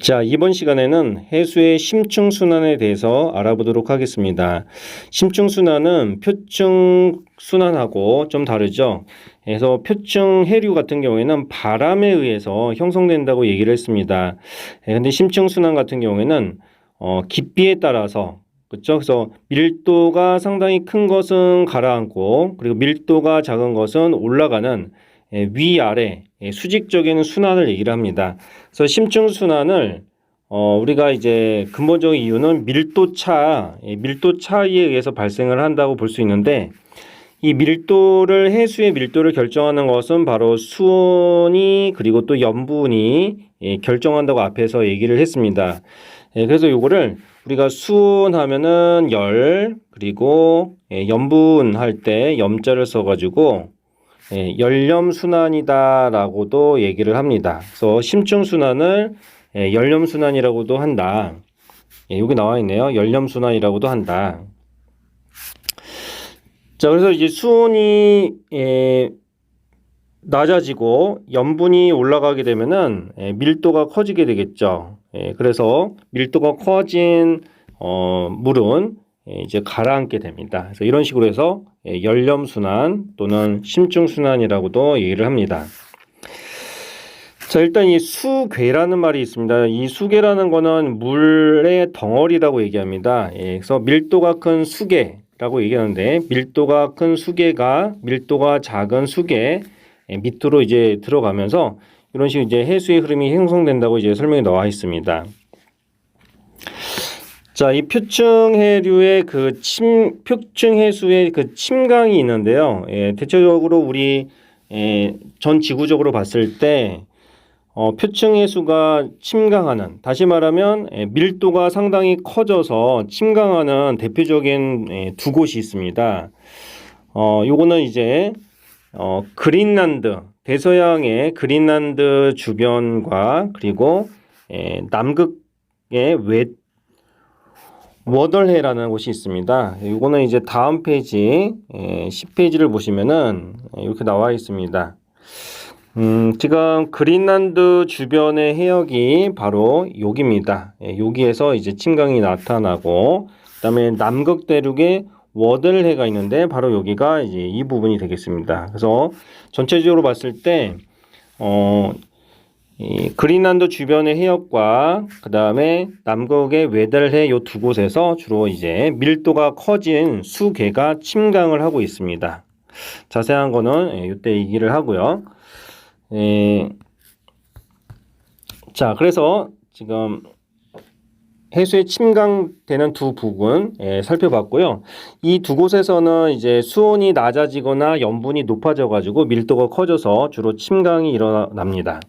자, 이번 시간에는 해수의 심층순환에 대해서 알아보도록 하겠습니다. 심층순환은 표층순환하고 좀 다르죠. 그래서 표층해류 같은 경우에는 바람에 의해서 형성된다고 얘기를 했습니다. 근데 심층순환 같은 경우에는 깊이에 따라서 그렇죠. 그래서 밀도가 상당히 큰 것은 가라앉고 그리고 밀도가 작은 것은 올라가는 위아래 수직적인 순환을 얘기를 합니다. 그래서 심층 순환을 우리가 이제 근본적인 이유는 밀도 차이에 의해서 발생을 한다고 볼 수 있는데 이 밀도를 해수의 밀도를 결정하는 것은 바로 수온이 그리고 또 염분이 결정한다고 앞에서 얘기를 했습니다. 그래서 요거를 우리가 수온 하면은 열 그리고 염분 할 때 염자를 써가지고 열염순환이다라고도 얘기를 합니다. 그래서 심층순환을 열염순환이라고도 한다. 여기 나와 있네요. 열염순환이라고도 한다. 자, 그래서 이제 수온이 낮아지고 염분이 올라가게 되면은 밀도가 커지게 되겠죠. 그래서 밀도가 커진 물은 이제 가라앉게 됩니다. 그래서 이런 식으로 해서 열염순환 또는 심층순환이라고도 얘기를 합니다. 자, 일단 이 수괴라는 말이 있습니다. 이 수괴라는 거는 물의 덩어리라고 얘기합니다. 그래서 밀도가 큰 수괴라고 얘기하는데 밀도가 큰 수괴가 밀도가 작은 수괴 밑으로 이제 들어가면서 이런 식으로 이제 해수의 흐름이 형성된다고 이제 설명이 나와 있습니다. 자, 이 표층해류의 표층해수의 그 침강이 있는데요. 대체적으로 우리 전 지구적으로 봤을 때 표층해수가 침강하는, 다시 말하면 밀도가 상당히 커져서 침강하는 대표적인 두 곳이 있습니다. 요거는 이제 그린란드, 대서양의 그린란드 주변과 그리고 남극의 워덜해라는 곳이 있습니다. 이거는 이제 다음 페이지 10페이지를 보시면은 이렇게 나와 있습니다. 지금 그린란드 주변의 해역이 바로 여기입니다. 여기에서 이제 침강이 나타나고 그다음에 남극 대륙에 워덜해가 있는데 바로 여기가 이제 이 부분이 되겠습니다. 그래서 전체적으로 봤을 때 이 그린란드 주변의 해역과 그 다음에 남극의 웨덜해 요 두 곳에서 주로 이제 밀도가 커진 수계가 침강을 하고 있습니다. 자세한 거는 이때 얘기를 하고요. 자, 그래서 지금 해수에 침강되는 두 부분 살펴봤고요. 이 두 곳에서는 이제 수온이 낮아지거나 염분이 높아져 가지고 밀도가 커져서 주로 침강이 일어납니다.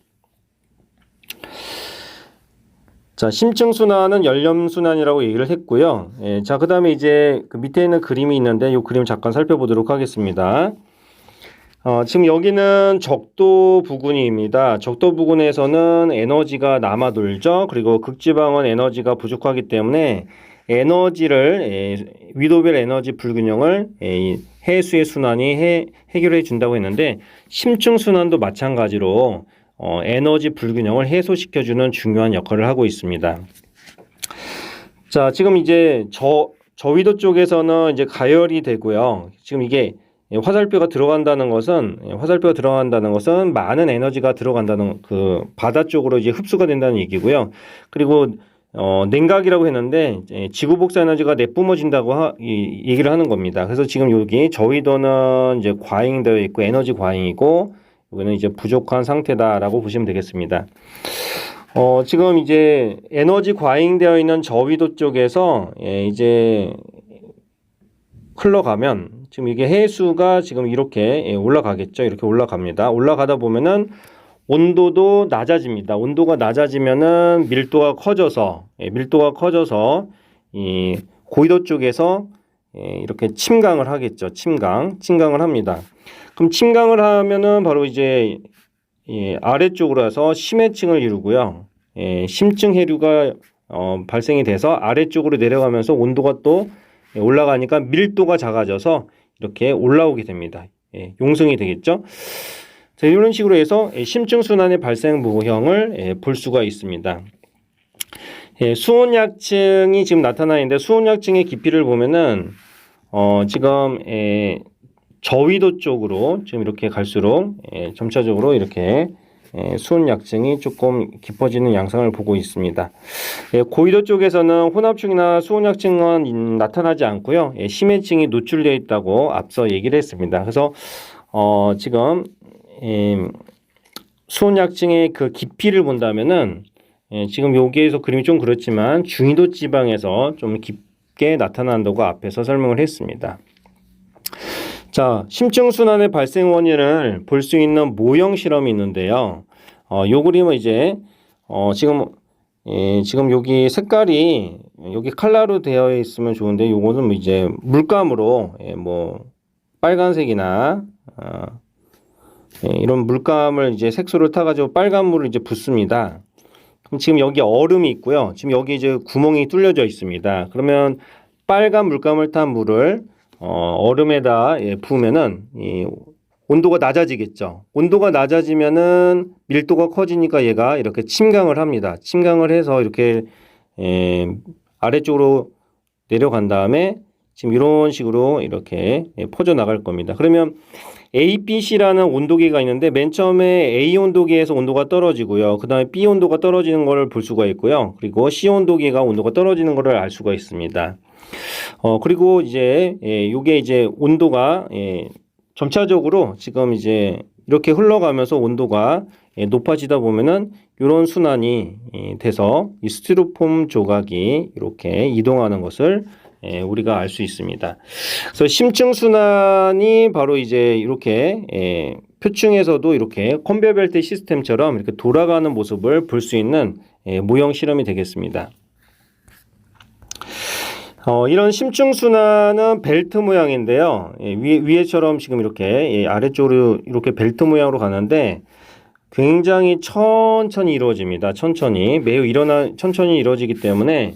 자, 심층순환은 열염순환이라고 얘기를 했고요. 자, 그 다음에 이제 그 밑에 있는 그림이 있는데 이 그림을 잠깐 살펴보도록 하겠습니다. 지금 여기는 적도 부근입니다. 적도 부근에서는 에너지가 남아 돌죠. 그리고 극지방은 에너지가 부족하기 때문에 위도별 에너지 불균형을 해수의 순환이 해결해 준다고 했는데 심층순환도 마찬가지로 에너지 불균형을 해소시켜주는 중요한 역할을 하고 있습니다. 자, 지금 이제 저위도 쪽에서는 이제 가열이 되고요. 지금 이게 화살표가 들어간다는 것은 많은 에너지가 들어간다는 그 바다 쪽으로 이제 흡수가 된다는 얘기고요. 그리고 냉각이라고 했는데 지구 복사 에너지가 내뿜어진다고 얘기를 하는 겁니다. 그래서 지금 여기 저위도는 이제 과잉되어 있고 에너지 과잉이고 여기는 이제 부족한 상태다라고 보시면 되겠습니다. 지금 이제 에너지 과잉되어 있는 저위도 쪽에서 이제 흘러가면 지금 이게 해수가 지금 이렇게 올라가겠죠. 이렇게 올라갑니다. 올라가다 보면은 온도도 낮아집니다. 온도가 낮아지면은 밀도가 커져서 이 고위도 쪽에서 이렇게 침강을 하겠죠. 침강을 합니다. 그럼 침강을 하면은 바로 이제 아래쪽으로 해서 심해층을 이루고요. 심층 해류가 발생이 돼서 아래쪽으로 내려가면서 온도가 또 올라가니까 밀도가 작아져서 이렇게 올라오게 됩니다. 용성이 되겠죠. 자, 이런 식으로 해서 심층순환의 발생 모형을 볼 수가 있습니다. 예, 수온약층이 지금 나타나 있는데 수온약층의 깊이를 보면은 지금 저위도 쪽으로 지금 이렇게 갈수록 점차적으로 이렇게 수온약층이 조금 깊어지는 양상을 보고 있습니다. 고위도 쪽에서는 혼합층이나 수온약층은 나타나지 않고요. 심해층이 노출되어 있다고 앞서 얘기를 했습니다. 그래서 지금 수온약층의 그 깊이를 본다면은 지금 여기에서 그림이 좀 그렇지만 중위도 지방에서 좀 깊게 나타난다고 앞에서 설명을 했습니다. 자, 심층순환의 발생 원인을 볼 수 있는 모형 실험이 있는데요. 요 그림은 이제 지금 여기 색깔이 여기 칼라로 되어 있으면 좋은데 요거는 이제 물감으로 뭐 빨간색이나 이런 물감을 이제 색소를 타가지고 빨간물을 이제 붓습니다. 그럼 지금 여기 얼음이 있고요. 지금 여기 이제 구멍이 뚫려져 있습니다. 그러면 빨간 물감을 탄 물을 얼음에다 부으면은 온도가 낮아지겠죠. 온도가 낮아지면은 밀도가 커지니까 얘가 이렇게 침강을 합니다. 침강을 해서 이렇게 아래쪽으로 내려간 다음에 지금 이런 식으로 이렇게 퍼져 나갈 겁니다. 그러면 A, B, C라는 온도계가 있는데 맨 처음에 A 온도계에서 온도가 떨어지고요. 그 다음에 B 온도가 떨어지는 것을 볼 수가 있고요. 그리고 C 온도계가 온도가 떨어지는 것을 알 수가 있습니다. 그리고 이제 요게 이제 온도가 점차적으로 지금 이제 이렇게 흘러가면서 온도가 높아지다 보면은 이런 순환이 돼서 이 스티로폼 조각이 이렇게 이동하는 것을 우리가 알 수 있습니다. 그래서 심층 순환이 바로 이제 이렇게 표층에서도 이렇게 컨베이어 벨트 시스템처럼 이렇게 돌아가는 모습을 볼 수 있는 모형 실험이 되겠습니다. 이런 심층 순환은 벨트 모양인데요. 위에처럼 지금 이렇게 아래쪽으로 이렇게 벨트 모양으로 가는데 굉장히 천천히 이루어집니다. 천천히 천천히 이루어지기 때문에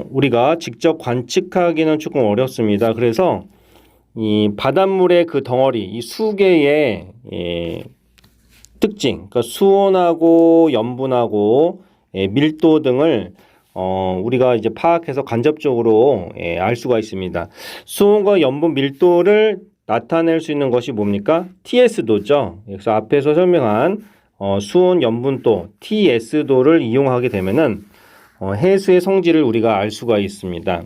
우리가 직접 관측하기는 조금 어렵습니다. 그래서 이 바닷물의 그 덩어리, 이 수계의 특징, 그러니까 수온하고 염분하고 밀도 등을 우리가 이제 파악해서 간접적으로 알 수가 있습니다. 수온과 염분 밀도를 나타낼 수 있는 것이 뭡니까? TS도죠. 그래서 앞에서 설명한 수온, 염분도, TS도를 이용하게 되면은 해수의 성질을 우리가 알 수가 있습니다.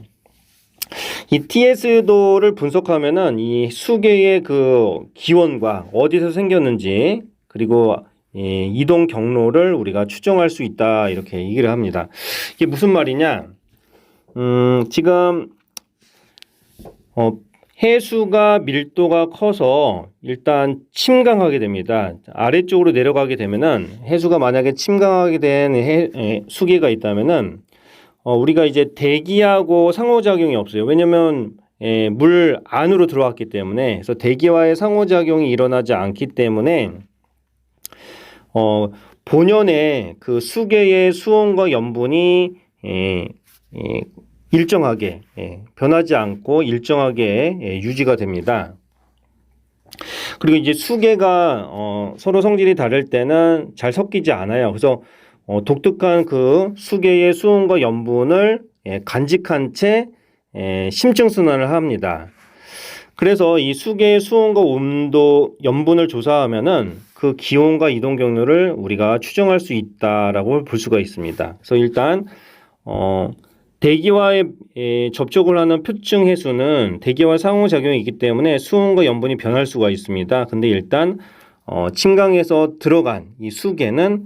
이 TS도를 분석하면은 이 수계의 그 기원과 어디서 생겼는지 그리고 이동 경로를 우리가 추정할 수 있다 이렇게 얘기를 합니다. 이게 무슨 말이냐? 지금 해수가 밀도가 커서 일단 침강하게 됩니다. 아래쪽으로 내려가게 되면은 해수가 만약에 침강하게 된 수계가 있다면은 우리가 이제 대기하고 상호작용이 없어요. 왜냐면 물 안으로 들어왔기 때문에 그래서 대기와의 상호작용이 일어나지 않기 때문에 본연의 그 수계의 수온과 염분이 일정하게 변하지 않고 일정하게 유지가 됩니다. 그리고 이제 수계가 서로 성질이 다를 때는 잘 섞이지 않아요. 그래서 독특한 그 수계의 수온과 염분을 간직한 채 심층 순환을 합니다. 그래서 이 수계의 수온과 온도, 염분을 조사하면은 그 기온과 이동 경로를 우리가 추정할 수 있다라고 볼 수가 있습니다. 그래서 일단 대기와의 접촉을 하는 표층 해수는 대기와 상호작용이 있기 때문에 수온과 염분이 변할 수가 있습니다. 근데 일단 침강에서 들어간 이 수계는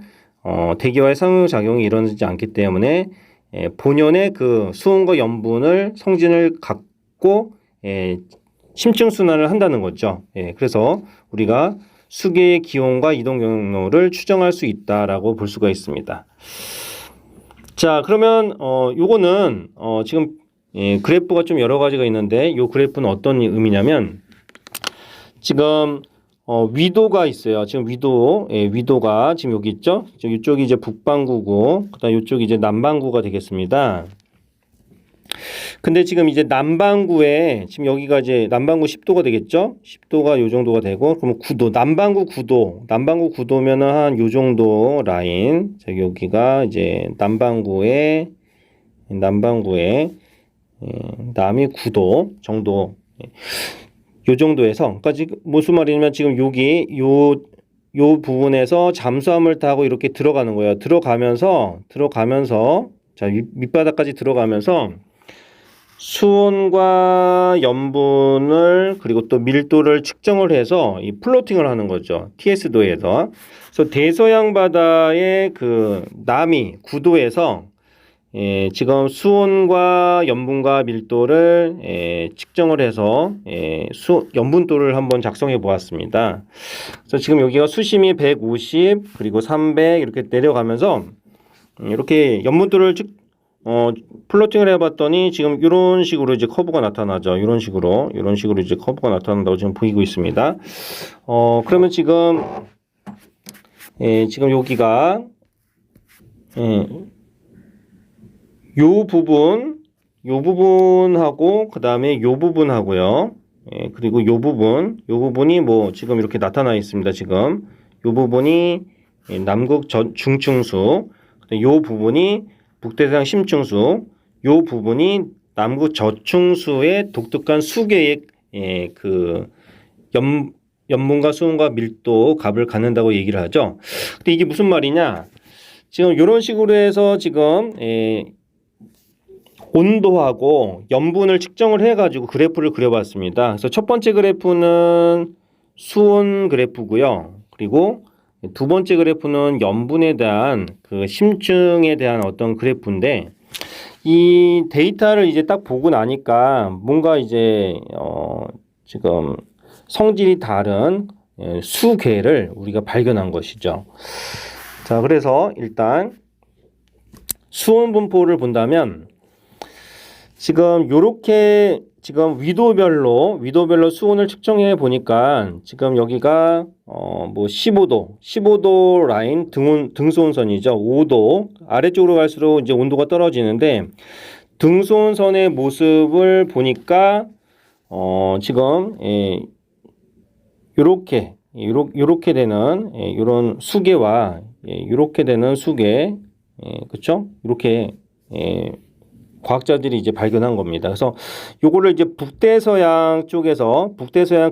대기와의 상호작용이 일어나지 않기 때문에 본연의 그 수온과 염분을 성질을 갖고 심층 순환을 한다는 거죠. 그래서 우리가 수계의 기온과 이동 경로를 추정할 수 있다라고 볼 수가 있습니다. 자, 그러면 요거는 지금 그래프가 좀 여러 가지가 있는데 요 그래프는 어떤 의미냐면 지금 위도가 있어요. 지금 위도가 지금 여기 있죠. 이쪽이 이제 북반구고 그다음 이쪽이 이제 남반구가 되겠습니다. 근데 지금 이제 남반구에 지금 여기가 이제 남반구 10도가 되겠죠? 10도가 요 정도가 되고 그러면 9도 남반구 구도면은 한 요 정도 라인. 자, 여기가 이제 남반구에 남이 9도 정도. 요 정도에서 그러니까 지금 무슨 말이냐면 지금 여기 요 부분에서 잠수함을 타고 이렇게 들어가는 거예요. 들어가면서 자, 밑바닥까지 들어가면서 수온과 염분을 그리고 또 밀도를 측정을 해서 이 플로팅을 하는 거죠. TS도에서. 그래서 대서양 바다의 그 남이 9도에서 지금 수온과 염분과 밀도를 측정을 해서 염분도를 한번 작성해 보았습니다. 그래서 지금 여기가 수심이 150 그리고 300 이렇게 내려가면서 이렇게 염분도를 플로팅을 해봤더니 지금 이런 식으로 이제 커브가 나타나죠. 이런 식으로 이제 커브가 나타난다고 지금 보이고 있습니다. 그러면 지금 여기가 요 부분하고 그 다음에 요 부분하고요. 그리고 요 부분이 뭐 지금 이렇게 나타나 있습니다. 지금 요 부분이 남극 중층수, 요 부분이 북대서양 심층수, 요 부분이 남극 저층수의 독특한 수계의 그 염분과 수온과 밀도 값을 갖는다고 얘기를 하죠. 근데 이게 무슨 말이냐? 지금 이런 식으로 해서 지금 온도하고 염분을 측정을 해가지고 그래프를 그려봤습니다. 그래서 첫 번째 그래프는 수온 그래프고요. 그리고 두 번째 그래프는 염분에 대한 그 심층에 대한 어떤 그래프인데 이 데이터를 이제 딱 보고 나니까 뭔가 이제 지금 성질이 다른 수계를 우리가 발견한 것이죠. 자, 그래서 일단 수온 분포를 본다면 지금 요렇게 지금 위도별로 수온을 측정해 보니까 지금 여기가 뭐 15도 라인 등수온선이죠. 5도 아래쪽으로 갈수록 이제 온도가 떨어지는데 등수온선의 모습을 보니까 지금 요렇게 되는 요런 수계와 요렇게 되는 수계 그렇죠? 이렇게 과학자들이 이제 발견한 겁니다. 그래서 요거를 이제 북대서양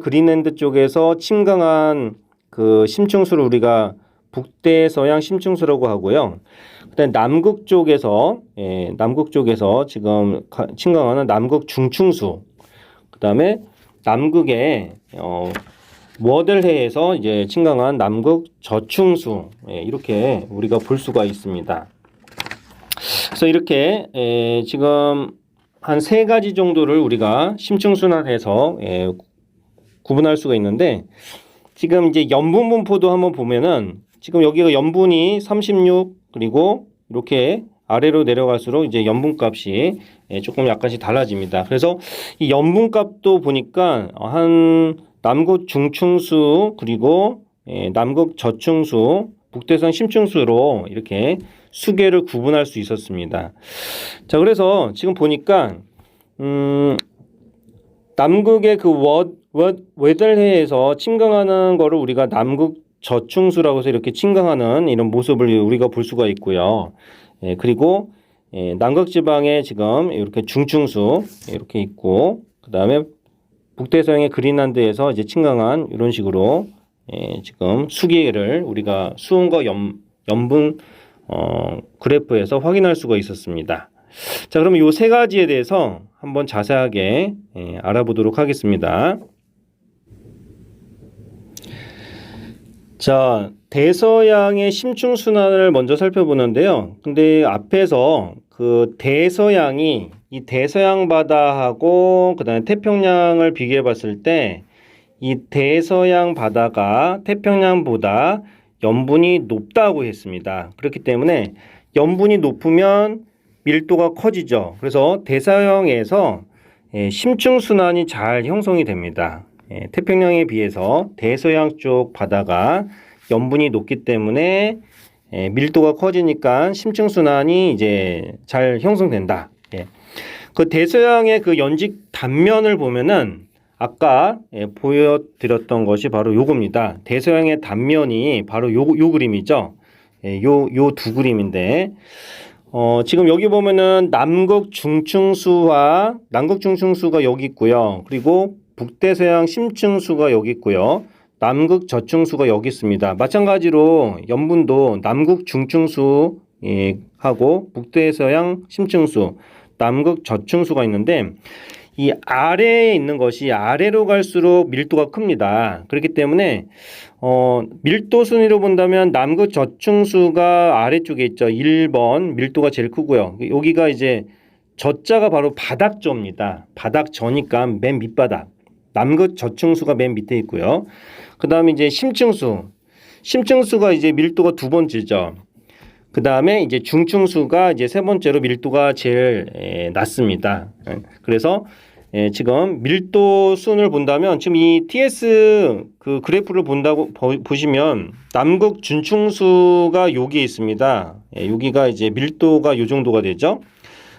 그린랜드 쪽에서 침강한 그 심층수를 우리가 북대서양 심층수라고 하고요. 그다음에 남극 쪽에서 지금 침강하는 남극 중층수, 그다음에 남극의 워들해에서 이제 침강한 남극 저층수, 이렇게 우리가 볼 수가 있습니다. 그래서 이렇게 지금 한 세 가지 정도를 우리가 심층순환해서 구분할 수가 있는데 지금 이제 염분 분포도 한번 보면은 지금 여기가 염분이 36 그리고 이렇게 아래로 내려갈수록 이제 염분 값이 조금 약간씩 달라집니다. 그래서 이 염분 값도 보니까 한 남극 중층수 그리고 남극 저층수, 북대서양 심층수로 이렇게 수계를 구분할 수 있었습니다. 자, 그래서 지금 보니까 남극의 그 웨들해에서 침강하는 거를 우리가 남극 저층수라고 해서 이렇게 침강하는 이런 모습을 우리가 볼 수가 있고요. 그리고 남극 지방에 지금 이렇게 중층수 이렇게 있고, 그 다음에 북대서양의 그린란드에서 이제 침강한 이런 식으로 지금 수계를 우리가 수온과 염분 그래프에서 확인할 수가 있었습니다. 자, 그러면 이 세 가지에 대해서 한번 자세하게 알아보도록 하겠습니다. 자, 대서양의 심층 순환을 먼저 살펴보는데요. 근데 앞에서 그 이 대서양 바다하고 그다음에 태평양을 비교해 봤을 때 이 대서양 바다가 태평양보다 염분이 높다고 했습니다. 그렇기 때문에 염분이 높으면 밀도가 커지죠. 그래서 대서양에서 심층 순환이 잘 형성이 됩니다. 태평양에 비해서 대서양 쪽 바다가 염분이 높기 때문에 밀도가 커지니까 심층 순환이 이제 잘 형성된다. 그 대서양의 그 연직 단면을 보면은 아까 보여드렸던 것이 바로 요겁니다. 대서양의 단면이 바로 요 그림이죠. 요 두 그림인데, 지금 여기 보면은 남극 중층수가 여기 있고요. 그리고 북대서양 심층수가 여기 있고요. 남극 저층수가 여기 있습니다. 마찬가지로 염분도 남극 중층수 하고 북대서양 심층수, 남극 저층수가 있는데, 이 아래에 있는 것이 아래로 갈수록 밀도가 큽니다. 그렇기 때문에 밀도 순위로 본다면 남극 저층수가 아래쪽에 있죠. 1번 밀도가 제일 크고요. 여기가 이제 저자가 바로 바닥저입니다. 바닥저니까 맨 밑바닥. 남극 저층수가 맨 밑에 있고요. 그 다음에 이제 심층수가 이제 밀도가 두 번째죠. 그 다음에 이제 중층수가 이제 세 번째로 밀도가 제일 낮습니다. 그래서 지금 밀도 순을 본다면 지금 이 TS 그 그래프를 보시면 남극 중층수가 여기에 있습니다. 여기가 이제 밀도가 요 정도가 되죠.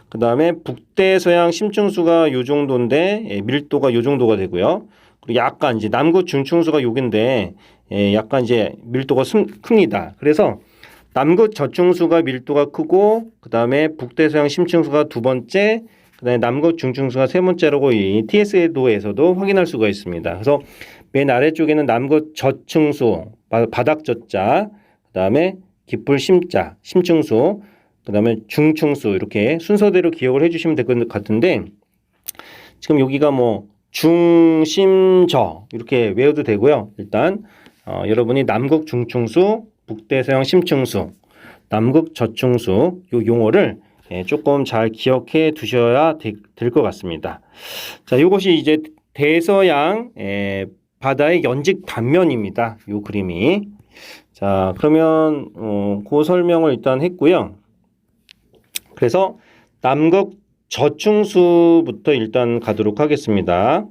그 다음에 북대서양 심층수가 요 정도인데 밀도가 요 정도가 되고요. 그리고 약간 이제 남극 중층수가 여기인데 약간 이제 밀도가 큽니다. 그래서 남극 저층수가 밀도가 크고 그 다음에 북대서양 심층수가 두 번째, 그 다음에 남극 중층수가 세 번째라고 이 TS도에서도 확인할 수가 있습니다. 그래서 맨 아래쪽에는 남극 저층수, 바닥저자, 그 다음에 깊을 심자, 심층수, 그 다음에 중층수 이렇게 순서대로 기억을 해주시면 될 것 같은데, 지금 여기가 뭐 중심저 이렇게 외워도 되고요. 일단 여러분이 남극 중층수, 북대서양 심층수, 남극 저층수 요 용어를 조금 잘 기억해 두셔야 될 것 같습니다. 자, 이것이 이제 대서양 바다의 연직 단면입니다. 요 그림이. 자, 그러면 그 설명을 일단 했고요. 그래서 남극 저층수부터 일단 가도록 하겠습니다.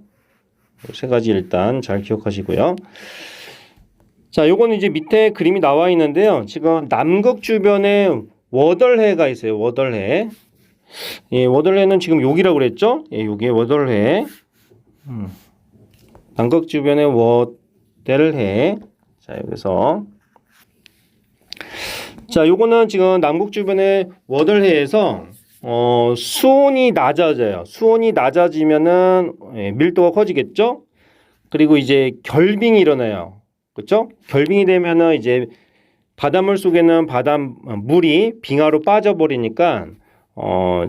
세 가지 일단 잘 기억하시고요. 자, 요거는 이제 밑에 그림이 나와 있는데요. 지금 남극 주변에 워덜해가 있어요. 워덜해. 워덜해는 지금 여기라고 그랬죠? 여기에 워덜해. 남극 주변에 워덜해. 자, 여기서. 자, 요거는 지금 남극 주변의 워덜해에서 수온이 낮아져요. 수온이 낮아지면은 밀도가 커지겠죠? 그리고 이제 결빙이 일어나요. 그렇죠? 결빙이 되면은 이제 바닷물 속에는 물이 빙하로 빠져버리니까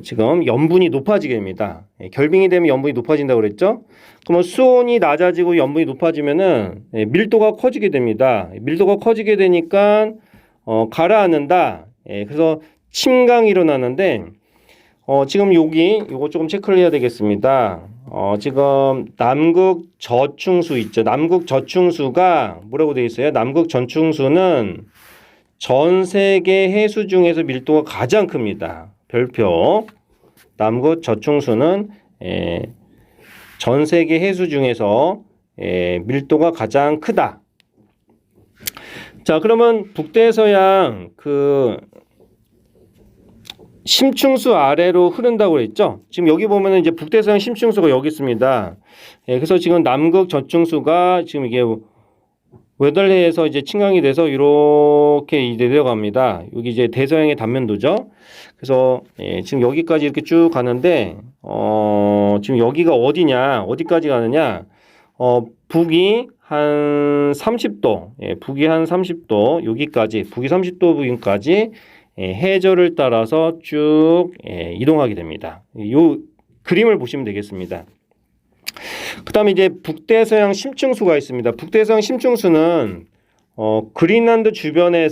지금 염분이 높아지게 됩니다. 결빙이 되면 염분이 높아진다고 그랬죠? 그러면 수온이 낮아지고 염분이 높아지면은 밀도가 커지게 됩니다. 밀도가 커지게 되니까 가라앉는다. 그래서 침강이 일어나는데 지금 요거 조금 체크를 해야 되겠습니다. 지금 남극 저층수 있죠. 남극 저층수가 뭐라고 되어 있어요? 남극 저층수는 전 세계 해수 중에서 밀도가 가장 큽니다. 별표. 남극 저층수는 전 세계 해수 중에서 밀도가 가장 크다. 자, 그러면 북대서양 그 심층수 아래로 흐른다고 그랬죠? 지금 여기 보면은 이제 북대서양 심층수가 여기 있습니다. 그래서 지금 남극 저층수가 지금 이게 웨덜레에서 이제 침강이 돼서 이렇게 이제 내려갑니다. 여기 이제 대서양의 단면도죠. 그래서 지금 여기까지 이렇게 쭉 가는데 지금 여기가 어디까지 가느냐? 북이 한 30도, 북이 한 30도 여기까지, 북이 30도 부근까지 해저를 따라서 쭉 이동하게 됩니다. 이 그림을 보시면 되겠습니다. 그 다음에 이제 북대서양 심층수가 있습니다. 북대서양 심층수는 그린란드 주변은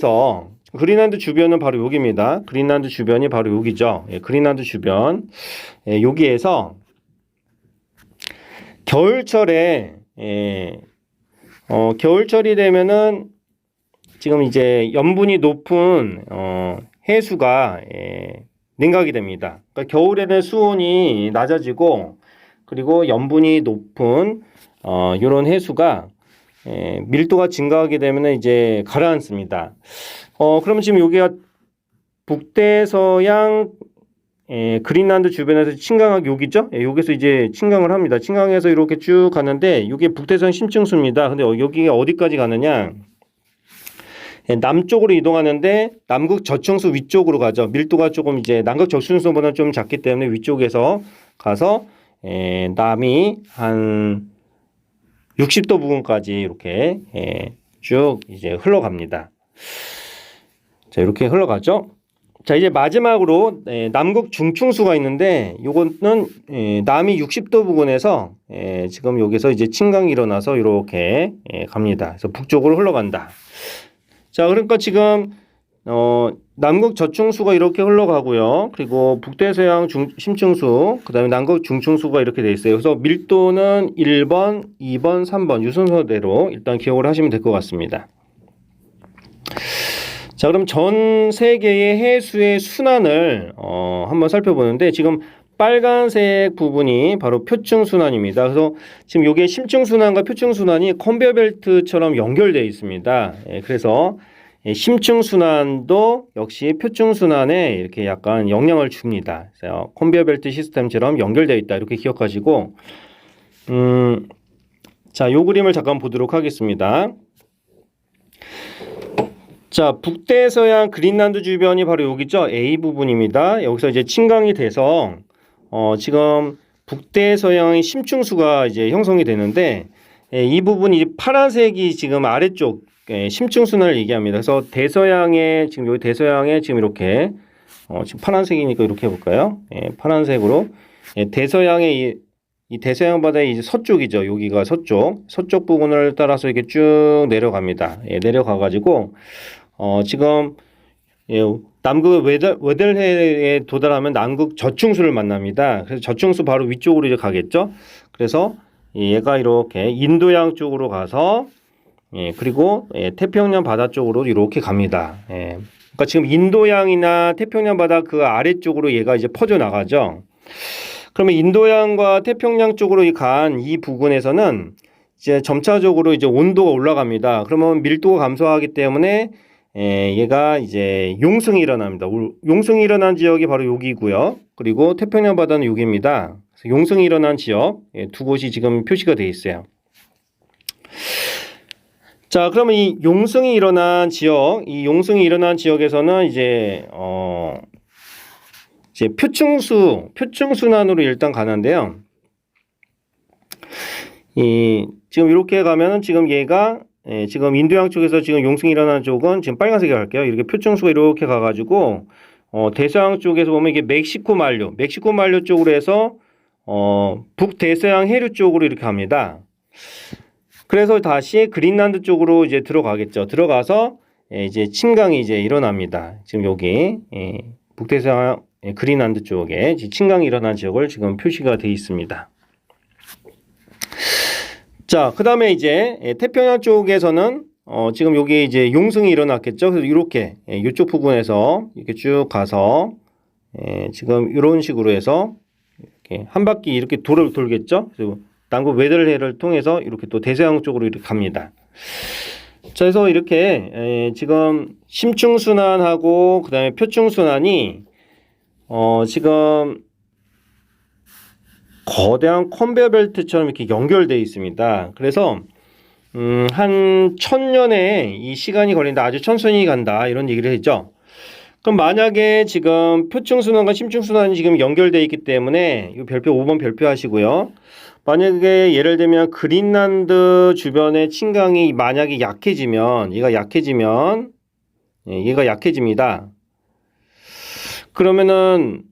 바로 여기입니다. 그린란드 주변이 바로 여기죠. 그린란드 주변. 여기에서 겨울철에 겨울철이 되면은 지금 이제 염분이 높은 해수가 냉각이 됩니다. 그러니까 겨울에는 수온이 낮아지고 그리고 염분이 높은 이런 해수가 밀도가 증가하게 되면 이제 가라앉습니다. 그러면 지금 여기가 북대서양 그린란드 주변에서 침강하기 여기죠? 여기서 이제 침강을 합니다. 침강해서 이렇게 쭉 가는데 이게 북대서양 심층수입니다. 근데 여기가 어디까지 가느냐? 남쪽으로 이동하는데 남극 저층수 위쪽으로 가죠. 밀도가 조금 이제 남극 저층수보다 좀 작기 때문에 위쪽에서 가서 남이 한 60도 부근까지 이렇게 쭉 이제 흘러갑니다. 자, 이렇게 흘러가죠. 자, 이제 마지막으로 남극 중충수가 있는데 요거는 남이 60도 부근에서 지금 여기서 이제 침강이 일어나서 이렇게 갑니다. 그래서 북쪽으로 흘러간다. 자, 그러니까 지금 남극 저층수가 이렇게 흘러가고요. 그리고 북대서양 심층수, 그다음에 남극 중층수가 이렇게 돼 있어요. 그래서 밀도는 1번, 2번, 3번 이 순서대로 일단 기억을 하시면 될 것 같습니다. 자, 그럼 전 세계의 해수의 순환을 한번 살펴보는데 지금 빨간색 부분이 바로 표층 순환입니다. 그래서 지금 이게 심층 순환과 표층 순환이 컨베이어 벨트처럼 연결되어 있습니다. 그래서 심층 순환도 역시 표층 순환에 이렇게 약간 영향을 줍니다. 그래서 컨베이어 벨트 시스템처럼 연결되어 있다 이렇게 기억하시고 자, 요 그림을 잠깐 보도록 하겠습니다. 자, 북대서양 그린란드 주변이 바로 여기죠. A 부분입니다. 여기서 이제 침강이 돼서 지금 북대서양의 심층수가 이제 형성이 되는데 이 부분이 파란색이 지금 아래쪽 심층순환을 얘기합니다. 그래서 대서양에 지금 여기 대서양에 지금 이렇게 지금 파란색이니까 이렇게 해볼까요? 파란색으로 대서양의 이 대서양 바다의 이제 서쪽이죠. 여기가 서쪽 부분을 따라서 이렇게 쭉 내려갑니다. 내려가가지고 지금 남극 웨델해에 도달하면 남극 저층수를 만납니다. 그래서 저층수 바로 위쪽으로 이제 가겠죠. 그래서 얘가 이렇게 인도양 쪽으로 가서 그리고 태평양 바다 쪽으로 이렇게 갑니다. 그러니까 지금 인도양이나 태평양 바다 그 아래쪽으로 얘가 이제 퍼져 나가죠. 그러면 인도양과 태평양 쪽으로 간 이 부근에서는 이제 점차적으로 이제 온도가 올라갑니다. 그러면 밀도가 감소하기 때문에 얘가 이제 용승이 일어납니다. 용승이 일어난 지역이 바로 여기고요. 그리고 태평양 바다는 여기입니다. 그래서 용승이 일어난 지역 두 곳이 지금 표시가 되어 있어요. 자, 그러면 이 용승이 일어난 지역에서는 이제 표층순환으로 일단 가는데요. 지금 이렇게 가면은 지금 얘가 지금 인도양 쪽에서 지금 용승이 일어난 쪽은 지금 빨간색으로 할게요. 이렇게 표층수가 이렇게 가가지고 대서양 쪽에서 보면 이게 멕시코 만류 쪽으로 해서 북대서양 해류 쪽으로 이렇게 갑니다. 그래서 다시 그린란드 쪽으로 이제 들어가겠죠. 들어가서 이제 침강이 이제 일어납니다. 지금 여기 북대서양 그린란드 쪽에 침강이 일어난 지역을 지금 표시가 되어 있습니다. 자, 그 다음에 이제 태평양 쪽에서는 지금 여기 이제 용승이 일어났겠죠. 그래서 이렇게 이쪽 부분에서 이렇게 쭉 가서 지금 이런 식으로 해서 이렇게 한 바퀴 이렇게 돌겠죠. 그리고 남극 웨델해를 통해서 이렇게 또 대서양 쪽으로 이렇게 갑니다. 자, 그래서 이렇게 지금 심층순환하고 그 다음에 표층순환이 지금 거대한 컨베이어 벨트처럼 이렇게 연결되어 있습니다. 그래서 한 1000년의 이 시간이 걸린다. 아주 천천히 간다. 이런 얘기를 했죠. 그럼 만약에 지금 표층순환과 심층순환이 지금 연결되어 있기 때문에 이 별표 5번 별표하시고요. 만약에 예를 들면 그린란드 주변의 침강이 만약에 약해지면 얘가 약해집니다. 그러면은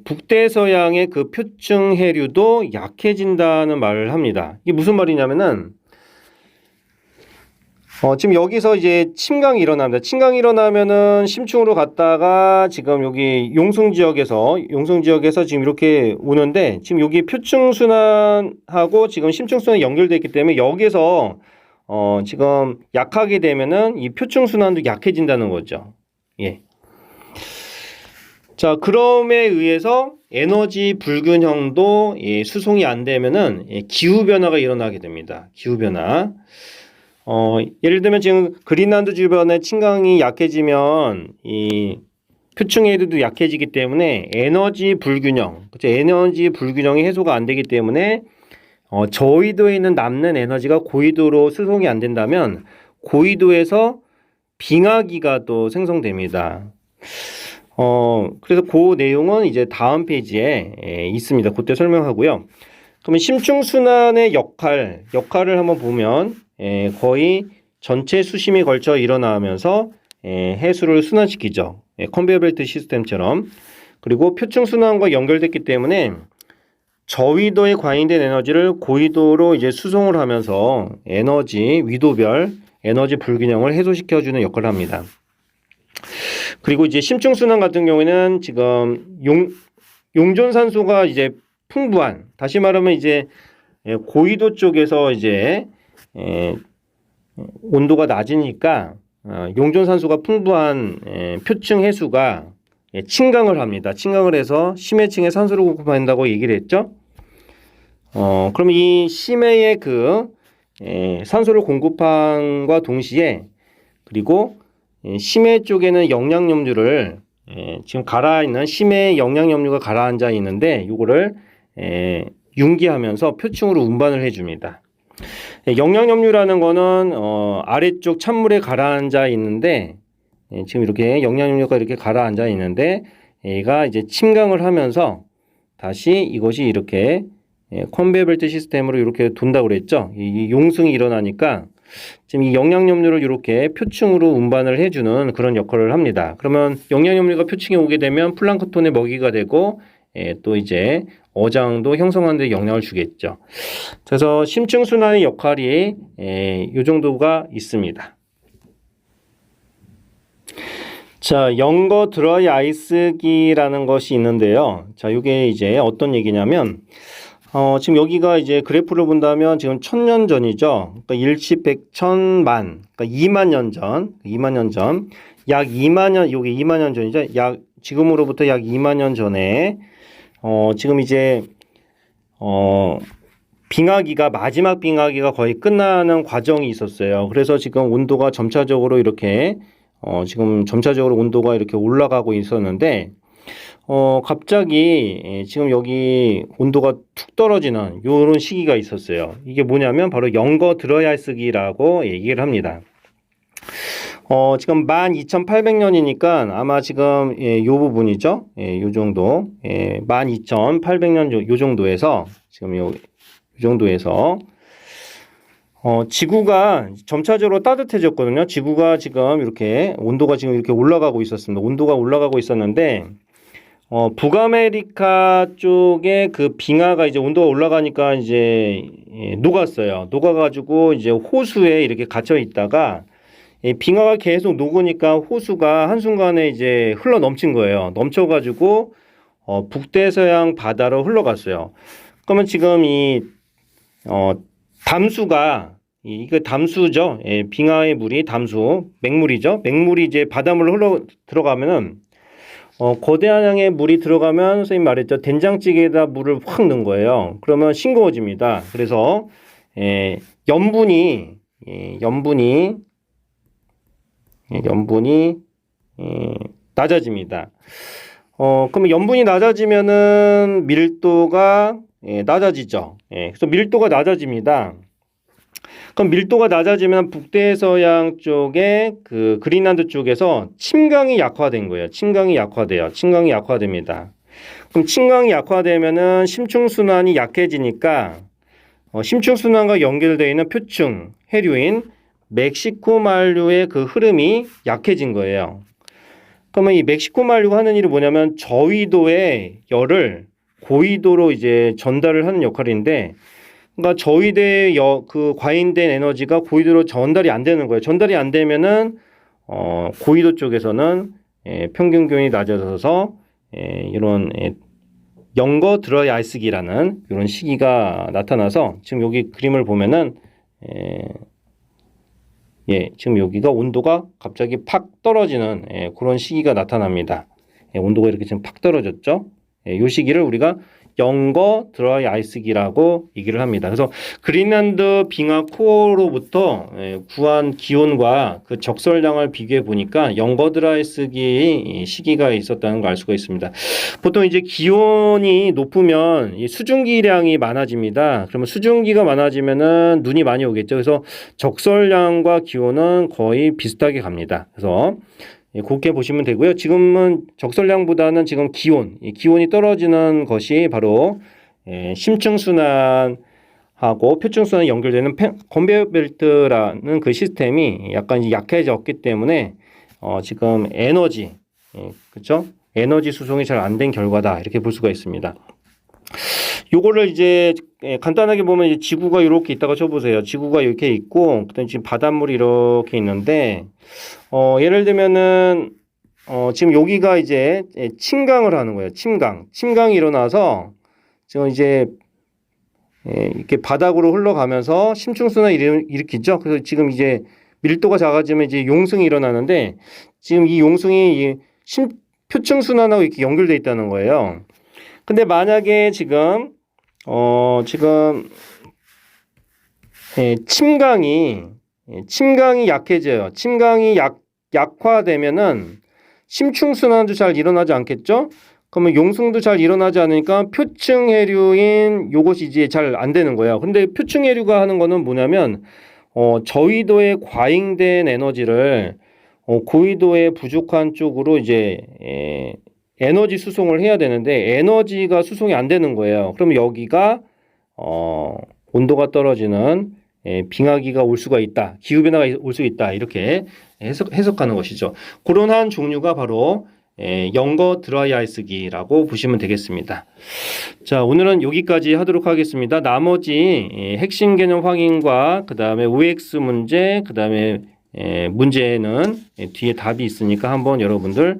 북대서양의 그 표층 해류도 약해진다는 말을 합니다. 이게 무슨 말이냐면은 지금 여기서 이제 침강이 일어납니다. 침강이 일어나면은 심층으로 갔다가 지금 여기 용승 지역에서 지금 이렇게 오는데 지금 여기 표층 순환하고 지금 심층 순환이 연결되어 있기 때문에 여기서 지금 약하게 되면은 이 표층 순환도 약해진다는 거죠. 예. 자, 그럼에 의해서 에너지 불균형도 수송이 안 되면은 기후 변화가 일어나게 됩니다. 기후 변화. 예를 들면 지금 그린란드 주변에 침강이 약해지면 이 표층 해류도 약해지기 때문에 에너지 불균형, 그렇죠? 에너지 불균형이 해소가 안 되기 때문에 저위도에 있는 남는 에너지가 고위도로 수송이 안 된다면 고위도에서 빙하기가 또 생성됩니다. 그래서 그 내용은 이제 다음 페이지에 있습니다. 그때 설명하고요. 그러면 심층순환의 역할을 한번 보면 거의 전체 수심이 걸쳐 일어나면서 해수를 순환시키죠. 컨베이어 벨트 시스템처럼. 그리고 표층순환과 연결됐기 때문에 저위도에 과잉된 에너지를 고위도로 이제 수송을 하면서 위도별 에너지 불균형을 해소시켜주는 역할을 합니다. 그리고 이제 심층순환 같은 경우에는 지금 용존산소가 이제 풍부한, 다시 말하면 이제 고위도 쪽에서 이제 온도가 낮으니까 용존산소가 풍부한 표층 해수가 침강을 합니다. 침강을 해서 심해층에 산소를 공급한다고 얘기를 했죠. 그럼 이 심해의 그 산소를 공급함과 동시에 그리고 심해 쪽에는 영양염류를 지금 가라앉는 심해 영양염류가 가라앉아 있는데 이거를 융기하면서 표층으로 운반을 해줍니다. 영양염류라는 거는 아래쪽 찬물에 가라앉아 있는데 지금 이렇게 영양염류가 이렇게 가라앉아 있는데 얘가 이제 침강을 하면서 다시 이것이 이렇게 컨베이어 벨트 시스템으로 이렇게 돈다고 그랬죠. 이 용승이 일어나니까 지금 이 영양염류를 이렇게 표층으로 운반을 해주는 그런 역할을 합니다. 그러면 영양염류가 표층에 오게 되면 플랑크톤의 먹이가 되고 또 이제 어장도 형성하는 데 영향을 주겠죠. 그래서 심층순환의 역할이 이 정도가 있습니다. 자, 영거 드라이 아이스기라는 것이 있는데요. 자, 이게 이제 어떤 얘기냐면 지금 여기가 이제 그래프를 본다면 지금 1000년 전이죠. 그러니까 일십, 백, 천만, 그러니까 2만 년 전, 약 2만 년, 요게 2만 년 전이죠. 지금으로부터 약 2만 년 전에 지금 이제 마지막 빙하기가 거의 끝나는 과정이 있었어요. 그래서 지금 온도가 점차적으로 이렇게 지금 점차적으로 온도가 이렇게 올라가고 있었는데 갑자기 지금 여기 온도가 툭 떨어지는 이런 시기가 있었어요. 이게 뭐냐면 바로 영거 드라이 아이스기라고 얘기를 합니다. 지금 12,800년이니까 아마 지금 요 부분이죠. 요 정도 12,800년 요 정도에서 지금 요 정도에서 지구가 점차적으로 따뜻해졌거든요. 지구가 지금 이렇게 온도가 지금 이렇게 올라가고 있었습니다. 온도가 올라가고 있었는데 북아메리카 쪽에 그 빙하가 이제 온도가 올라가니까 이제 녹았어요. 녹아가지고 이제 호수에 이렇게 갇혀 있다가 빙하가 계속 녹으니까 호수가 한순간에 이제 흘러 넘친 거예요. 넘쳐가지고 북대서양 바다로 흘러갔어요. 그러면 지금 이 담수가 이거 담수죠. 빙하의 물이 담수, 맹물이죠. 맹물이 이제 바닷물로 흘러 들어가면은 거대한 양의 물이 들어가면 선생님 말했죠. 된장찌개에다 물을 확 넣은 거예요. 그러면 싱거워집니다. 그래서 염분이 낮아집니다. 그러면 염분이 낮아지면은 밀도가 낮아지죠. 그래서 밀도가 낮아집니다. 그럼 밀도가 낮아지면 북대서양 쪽에 그 그린란드 쪽에서 침강이 약화된 거예요. 침강이 약화됩니다. 그럼 침강이 약화되면은 심층순환이 약해지니까 심층순환과 연결되어 있는 표층 해류인 멕시코 만류의 그 흐름이 약해진 거예요. 그러면 이 멕시코 만류가 하는 일이 뭐냐면 저위도의 열을 고위도로 이제 전달을 하는 역할인데, 그러니까 저위도의 그 과잉된 에너지가 고위도로 전달이 안 되는 거예요. 전달이 안 되면은 고위도 쪽에서는 평균 기온이 낮아져서 이런 영거 드라이 아이스기라는 이런 시기가 나타나서 지금 여기 그림을 보면은 지금 여기가 온도가 갑자기 팍 떨어지는 그런 시기가 나타납니다. 온도가 이렇게 지금 팍 떨어졌죠. 이 시기를 우리가 영거 드라이 아이스기라고 얘기를 합니다. 그래서 그린란드 빙하 코어로부터 구한 기온과 그 적설량을 비교해 보니까 영거 드라이 아이스기 시기가 있었다는 걸 알 수가 있습니다. 보통 이제 기온이 높으면 이 수증기량이 많아집니다. 그러면 수증기가 많아지면은 눈이 많이 오겠죠. 그래서 적설량과 기온은 거의 비슷하게 갑니다. 그래서 그렇게 보시면 되고요. 지금은 적설량보다는 지금 기온이 떨어지는 것이 바로 심층순환하고 표층순환이 연결되는 컨베이어 벨트라는 그 시스템이 약간 약해졌기 때문에 지금 그렇죠? 에너지 수송이 잘 안 된 결과다 이렇게 볼 수가 있습니다. 요거를 이제 간단하게 보면 이제 지구가 이렇게 있다가 쳐보세요. 지구가 이렇게 있고 그다음에 지금 바닷물이 이렇게 있는데 예를 들면은 지금 여기가 이제 침강을 하는 거예요. 침강이 일어나서 지금 이제 이렇게 바닥으로 흘러가면서 심층순환을 일으키죠. 그래서 지금 이제 밀도가 작아지면 이제 용승이 일어나는데 지금 이 용승이 표층순환하고 이렇게 연결되어 있다는 거예요. 근데 만약에 지금 침강이 약해져요. 침강이 약화되면은 심층순환도 잘 일어나지 않겠죠? 그러면 용승도 잘 일어나지 않으니까 표층 해류인 요것이 이제 잘 안 되는 거예요. 근데 표층 해류가 하는 거는 뭐냐면 저위도에 과잉된 에너지를 고위도에 부족한 쪽으로 이제 에너지 수송을 해야 되는데 에너지가 수송이 안 되는 거예요. 그럼 여기가 온도가 떨어지는 빙하기가 올 수가 있다. 기후변화가 올 수 있다. 이렇게 해석하는 것이죠. 그런 한 종류가 바로 영거 드라이 아이스기라고 보시면 되겠습니다. 자, 오늘은 여기까지 하도록 하겠습니다. 나머지 핵심 개념 확인과 그 다음에 OX 문제, 그 다음에 문제는 뒤에 답이 있으니까 한번 여러분들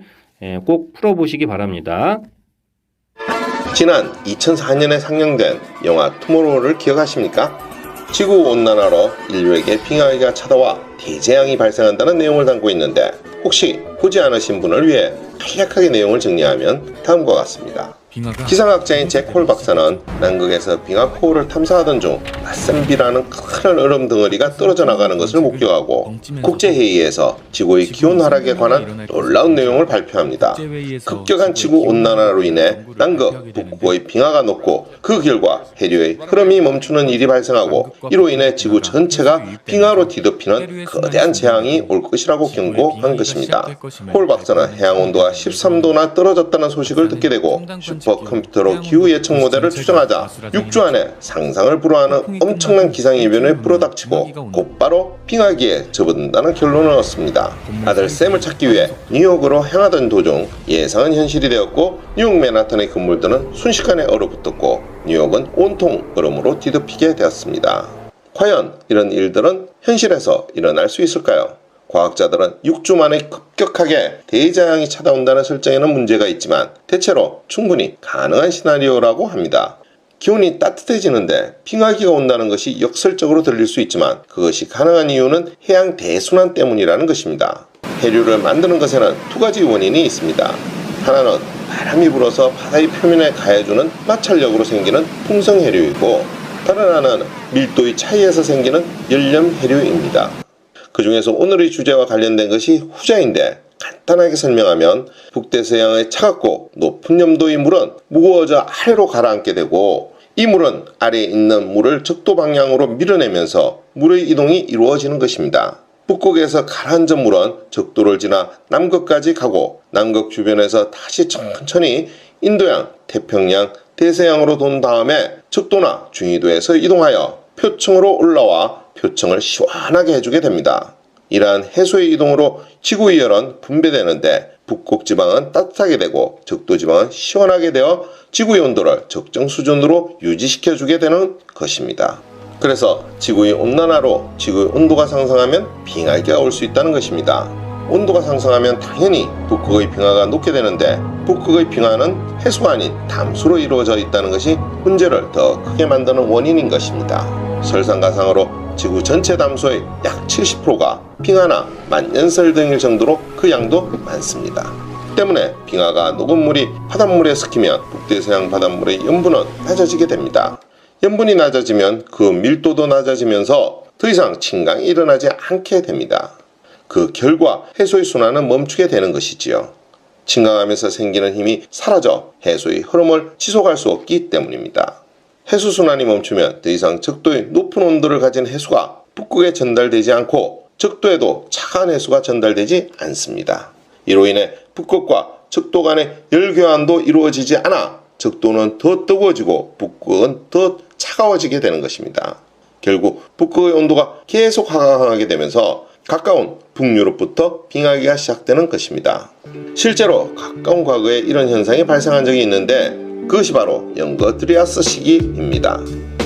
꼭 풀어보시기 바랍니다. 지난 2004년에 상영된 영화 투모로우를 기억하십니까? 지구온난화로 인류에게 빙하기가 찾아와 대재앙이 발생한다는 내용을 담고 있는데 혹시 보지 않으신 분을 위해 간략하게 내용을 정리하면 다음과 같습니다. 기상학자인 잭 홀 박사는 남극에서 빙하 코어를 탐사하던 중 낯선 비라는 큰 얼음 덩어리가 떨어져 나가는 것을 목격하고 국제회의에서 지구의 기온 하락에 관한 놀라운 내용을 발표합니다. 급격한 지구 온난화로 인해 남극, 북극의 빙하가 녹고 그 결과 해류의 흐름이 멈추는 일이 발생하고 이로 인해 지구 전체가 빙하로 뒤덮이는 거대한 재앙이 올 것이라고 경고한 것입니다. 홀 박사는 해양 온도가 13도나 떨어졌다는 소식을 듣게 되고 슈퍼컴퓨터로 기후 예측 모델을 추정하자 6주 안에 상상을 불허하는 엄청난 기상이변에 불어닥치고 곧바로 빙하기에 접어든다는 결론을 얻습니다. 아들 샘을 찾기 위해 뉴욕으로 향하던 도중 예상은 현실이 되었고 뉴욕 맨하탄의 건물들은 순식간에 얼어붙었고 뉴욕은 온통 얼음으로 뒤덮이게 되었습니다. 과연 이런 일들은 현실에서 일어날 수 있을까요? 과학자들은 6주 만에 급격하게 대재앙이 찾아온다는 설정에는 문제가 있지만 대체로 충분히 가능한 시나리오라고 합니다. 기온이 따뜻해지는데 빙하기가 온다는 것이 역설적으로 들릴 수 있지만 그것이 가능한 이유는 해양 대순환 때문이라는 것입니다. 해류를 만드는 것에는 두 가지 원인이 있습니다. 하나는 바람이 불어서 바다의 표면에 가해주는 마찰력으로 생기는 풍성 해류이고 다른 하나는 밀도의 차이에서 생기는 열렴 해류입니다. 그 중에서 오늘의 주제와 관련된 것이 후자인데 간단하게 설명하면 북대서양의 차갑고 높은 염도의 물은 무거워져 아래로 가라앉게 되고 이 물은 아래에 있는 물을 적도 방향으로 밀어내면서 물의 이동이 이루어지는 것입니다. 북극에서 가라앉은 물은 적도를 지나 남극까지 가고 남극 주변에서 다시 천천히 인도양, 태평양, 대서양으로 돈 다음에 적도나 중위도에서 이동하여 표층으로 올라와 표층을 시원하게 해주게 됩니다. 이러한 해소의 이동으로 지구의 열은 분배되는데 북극 지방은 따뜻하게 되고 적도 지방은 시원하게 되어 지구의 온도를 적정 수준으로 유지시켜주게 되는 것입니다. 그래서 지구의 온난화로 지구의 온도가 상승하면 빙하기가 올 수 있다는 것입니다. 온도가 상승하면 당연히 북극의 빙하가 녹게 되는데 북극의 빙하는 해수가 아닌 담수로 이루어져 있다는 것이 문제를 더 크게 만드는 원인인 것입니다. 설상가상으로 지구 전체 담수의 약 70%가 빙하나 만년설 등일 정도로 그 양도 많습니다. 때문에 빙하가 녹은 물이 바닷물에 섞이면 북대서양 바닷물의 염분은 낮아지게 됩니다. 염분이 낮아지면 그 밀도도 낮아지면서 더 이상 침강이 일어나지 않게 됩니다. 그 결과 해수의 순환은 멈추게 되는 것이지요. 침강하면서 생기는 힘이 사라져 해수의 흐름을 지속할 수 없기 때문입니다. 해수 순환이 멈추면 더 이상 적도의 높은 온도를 가진 해수가 북극에 전달되지 않고 적도에도 차가운 해수가 전달되지 않습니다. 이로 인해 북극과 적도 간의 열 교환도 이루어지지 않아 적도는 더 뜨거워지고 북극은 더 차가워지게 되는 것입니다. 결국 북극의 온도가 계속 하강하게 되면서 가까운 북유럽부터 빙하기가 시작되는 것입니다. 실제로 가까운 과거에 이런 현상이 발생한 적이 있는데 그것이 바로 영거 드리아스 시기입니다.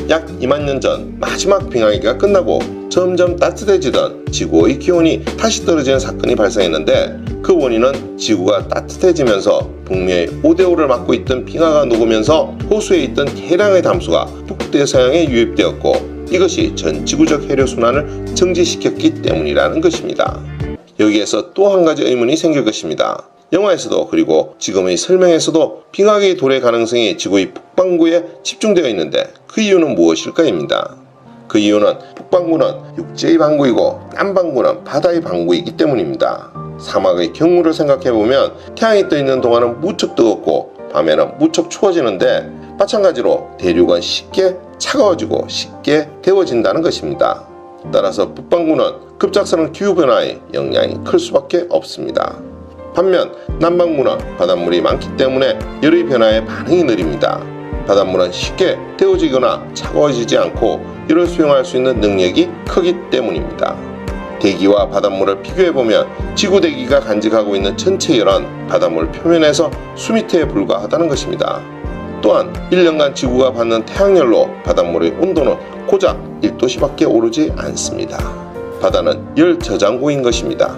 약 2만 년 전 마지막 빙하기가 끝나고 점점 따뜻해지던 지구의 기온이 다시 떨어지는 사건이 발생했는데 그 원인은 지구가 따뜻해지면서 북미의 5대5를 막고 있던 빙하가 녹으면서 호수에 있던 대량의 담수가 북대서양에 유입되었고 이것이 전 지구적 해류 순환을 정지시켰기 때문이라는 것입니다. 여기에서 또 한 가지 의문이 생길 것입니다. 영화에서도 그리고 지금의 설명에서도 빙하기 돌의 가능성이 지구의 북반구에 집중되어 있는데 그 이유는 무엇일까입니다. 그 이유는 북반구는 육지의 반구이고 남반구는 바다의 반구이기 때문입니다. 사막의 경우를 생각해보면 태양이 떠있는 동안은 무척 뜨겁고 밤에는 무척 추워지는데 마찬가지로 대륙은 쉽게 차가워지고 쉽게 데워진다는 것입니다. 따라서 북반구는 급작스러운 기후변화에 영향이 클 수밖에 없습니다. 반면 남반구는 바닷물이 많기 때문에 열의 변화에 반응이 느립니다. 바닷물은 쉽게 데워지거나 차가워지지 않고 열을 수용할 수 있는 능력이 크기 때문입니다. 대기와 바닷물을 비교해보면 지구 대기가 간직하고 있는 전체 열은 바닷물 표면에서 수미터에 불과하다는 것입니다. 또한 1년간 지구가 받는 태양열로 바닷물의 온도는 고작 1도씨밖에 오르지 않습니다. 바다는 열 저장고인 것입니다.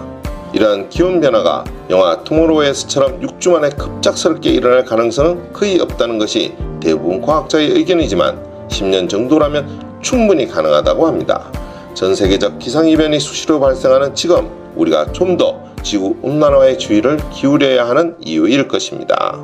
이러한 기온 변화가 영화 투모로우에스처럼 6주 만에 급작스럽게 일어날 가능성은 거의 없다는 것이 대부분 과학자의 의견이지만 10년 정도라면 충분히 가능하다고 합니다. 전 세계적 기상이변이 수시로 발생하는 지금 우리가 좀 더 지구 온난화에 주의를 기울여야 하는 이유일 것입니다.